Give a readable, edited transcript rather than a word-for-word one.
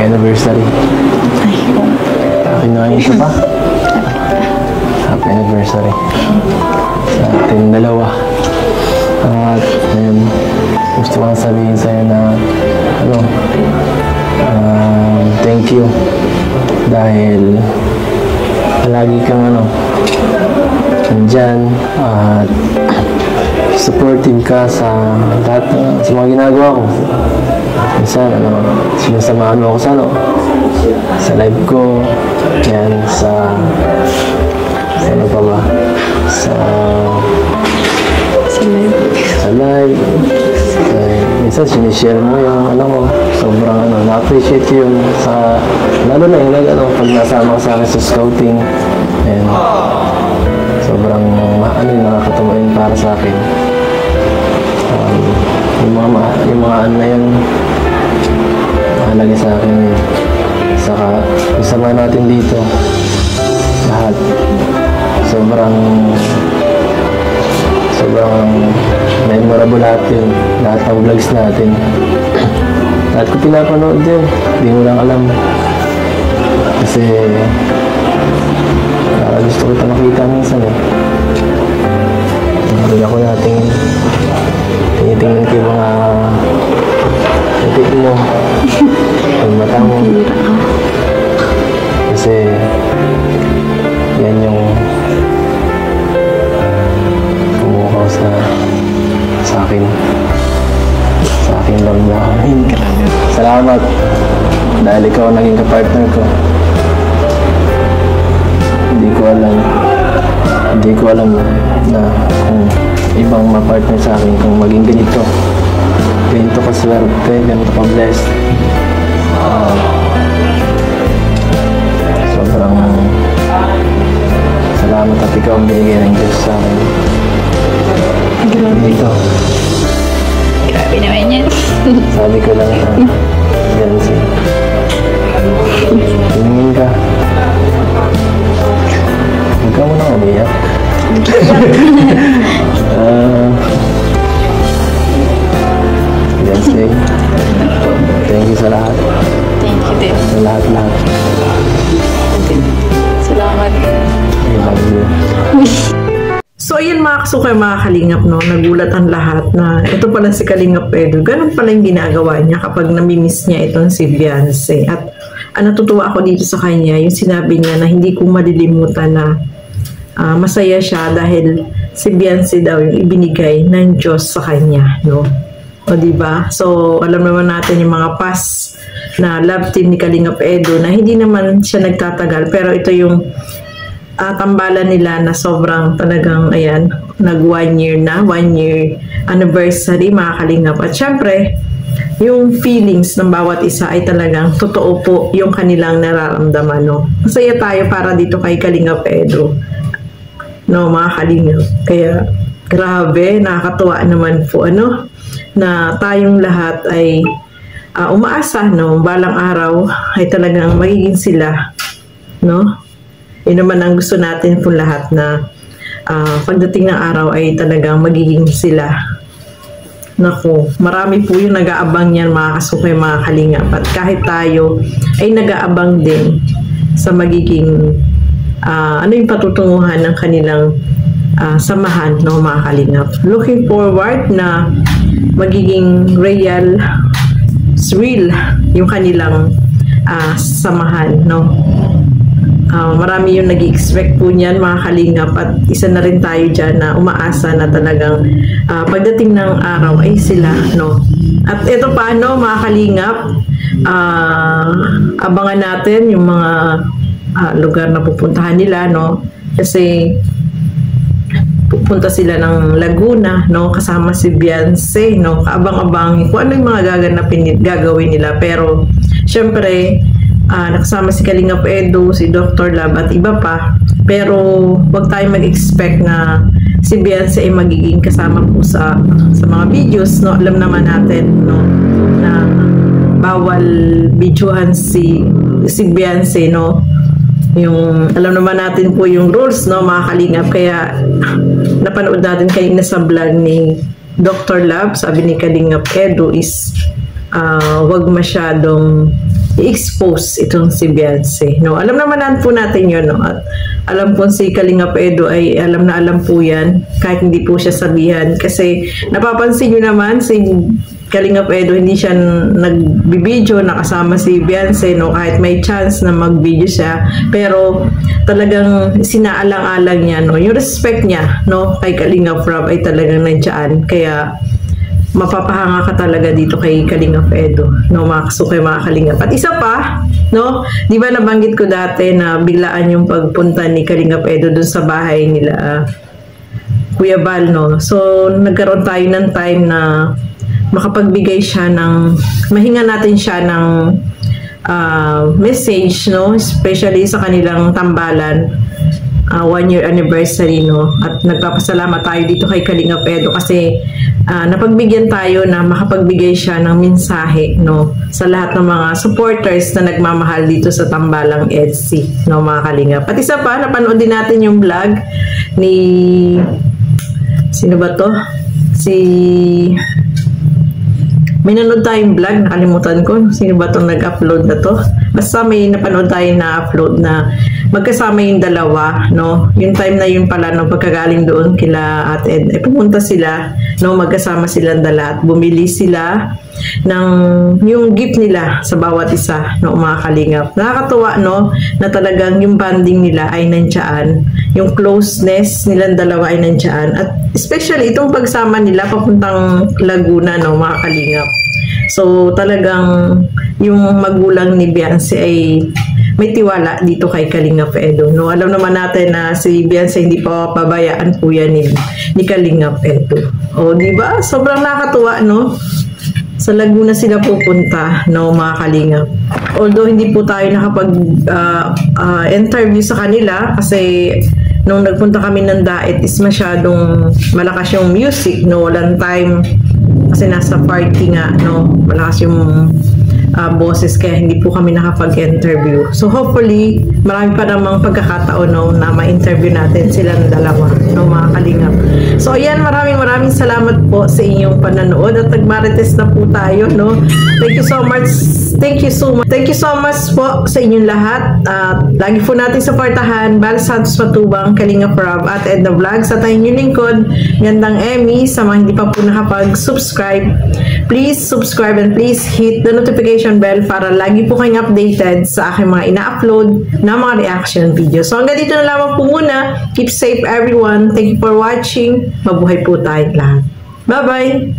anniversary. Ay, po. Akin na ito pa. Happy anniversary. Sa ating dalawa. At ngayon, gusto kong sabihin sa'yo na thank you. Dahil palagi kang nandyan at supportive ka sa lahat sa mga ginagawa ko. Minsan, sinasamahan mo ako sa live ko, yan, sa ano pa ba? Sa live. Minsan, sinishare mo yung sobrang na-appreciate yun sa, lalo na yung pag nasama ka sa akin sa scouting. And, sobrang nakakatawa yun para sa akin. Yung mga na yun, mahalaga sa akin yun. Saka, isama natin dito, lahat. Sobrang memorable lahat yun. Lahat ng vlogs natin. Lahat ko pinapanood yun. Hindi mo lang alam. Kasi, gusto ko ito makita minsan eh. Hindi ako tinitingnan ko yung mga titik mo. Yung mata mo. Kasi, yan yung pumukaw sa akin. Sa akin damdamin. Salamat. Dahil ikaw ang naging kapartner ko. Hindi ko alam na kung ibang ma-partner sa akin kung maging ganito ka swerte, ganito ka blessed. Sobrang salamat at ikaw ang binigay ng Diyos sa akin. Dito. Grabe naman yan. Sabi ko lang yan tingin ka. Huwag ka muna umiyak. Beyonce, thank you sa lahat. Thank you din. Sa lahat-lahat. Salamat. I love you. So ayun mga kasukay, mga kalingap, no? Nagulat ang lahat na ito pala si Kalingap Edu. Ganun pala yung ginagawa niya kapag namimiss niya itong si Beyonce. At natutuwa ako dito sa kanya, yung sinabi niya na hindi ko malilimutan na masaya siya dahil si Beyonce daw yung ibinigay ng Diyos sa kanya, no? O diba? So alam naman natin yung mga past na love team ni Kalingap Edu na hindi naman siya nagtatagal, pero ito yung tambalan nila na sobrang talagang, ayan, nag 1 year na, 1 year anniversary, mga kalingap. At syempre, yung feelings ng bawat isa ay talagang totoo po yung kanilang nararamdaman, no? Masaya tayo para dito kay Kalingap Edu, no, mga kalingap. Kaya, grabe, nakakatuwa naman po, na tayong lahat ay umaasa, no, balang araw ay talagang magiging sila, no? Yun naman ang gusto natin po lahat na pagdating ng araw ay talagang magiging sila. Naku, marami po yung nag-aabang yan, mga kasukay, mga kalingap. At kahit tayo ay nag-aabang din sa magiging yung patutunguhan ng kanilang samahan, no, mga kalingap. Looking forward na magiging real yung kanilang samahan, no. Marami yung nag-expect po niyan, mga kalingap, at isa na rin tayo dyan na umaasa na talagang pagdating ng araw ay sila, no. At ito pa, no, mga kalingap, abangan natin yung mga lugar na pupuntahan nila, no, kasi pupunta sila ng Laguna, no, kasama si Beyonce, no. Kaabang-abang kung ano yung mga gagawin nila, pero syempre nakasama si Kalingap Edu, si Dr. Love at iba pa. Pero wag tayong mag-expect na si Beyonce ay magiging kasama po sa mga videos, no. Alam naman natin, no, na bawal videohan si Beyonce, no. Yung alam naman natin po yung rules, no, mga kalingap. Kaya napanood natin kanina sa vlog ni Dr. Love, sabi ni Kalingap Edu is wag masyadong i-expose itong si Beyonce, no? Alam naman po natin yun, no? At alam po si Kalingap Edo ay alam na alam po yan, kahit hindi po siya sabihan. Kasi napapansin nyo naman, si Kalingap Edo, hindi siya nagbibideo nakasama si Beyonce, no? Kahit may chance na mag-video siya, pero talagang sinaalang-alang niya, no? Yung respect niya, no? Kay Kalingap Rob ay talagang nandiyan. Kaya mapapahanga ka talaga dito kay Kalingap Edo, no, mga kasukay, mga Kalingap. At isa pa, no, di ba nabanggit ko dati na biglaan yung pagpunta ni Kalingap Edo dun sa bahay nila Kuya Bal, no? So nagkaroon tayo ng time na makapagbigay siya ng, mahinga natin siya ng message, no, especially sa kanilang tambalan, 1-year anniversary, no? At nagpapasalamat tayo dito kay Kalingap Edo kasi napagbigyan tayo na makapagbigay siya ng mensahe, no, sa lahat ng mga supporters na nagmamahal dito sa Tambalang EDC, no, mga Kalingap. At isa pa, napanood din natin yung vlog ni, sino ba to? May nanood tayong vlog, nakalimutan ko sino ba itong nag-upload na to. Basta may napanood tayo na upload na magkasama yung dalawa, no? Yung time na yun pala, no, pagkagaling doon kila Ate Ed, pumunta sila, no, magkasama silang dala at bumili sila ng yung gift nila sa bawat isa, no, mga Kalingap. Nakakatuwa, no, na talagang yung bonding nila ay nandiyan, yung closeness nilang dalawa ay nandiyan, at especially itong pagsama nila papuntang Laguna, no, mga Kalingap. So talagang yung magulang ni Beyonce ay may tiwala dito kay Kalingap Edo, no? Alam naman natin na si Beyonce hindi pa pabayaan po yan ni Kalingap Edo. O, di ba? Sobrang nakakatuwa, no? Sa Laguna sila pupunta, no, mga Kalingap. Although hindi po tayo nakapag-interview sa kanila kasi nung nagpunta kami ng Daet is masyadong malakas yung music, no? Walang time kasi nasa party nga, no? Malakas yung boses, kaya hindi po kami nakapag-interview. So hopefully marami pa namang pagkakataon, no, na ma-interview natin silang dalawa, no, mga Kalingap. So ayan, maraming salamat po sa inyong pananood at nagmarites na po tayo, no. Thank you so much po sa inyong lahat. Lagi po natin supportahan Bal Santos Matubang, Kalingap Rob at Edna Vlogs, at inyong lingkod Gandang Emmy. Sa mga hindi pa po nakapag-subscribe, please subscribe and please hit the notification bell para lagi po kayong updated sa aking mga ina-upload na mga reaction video. So hanggang dito na lamang po muna. Keep safe everyone. Thank you for watching. Mabuhay po tayong lahat. Bye-bye!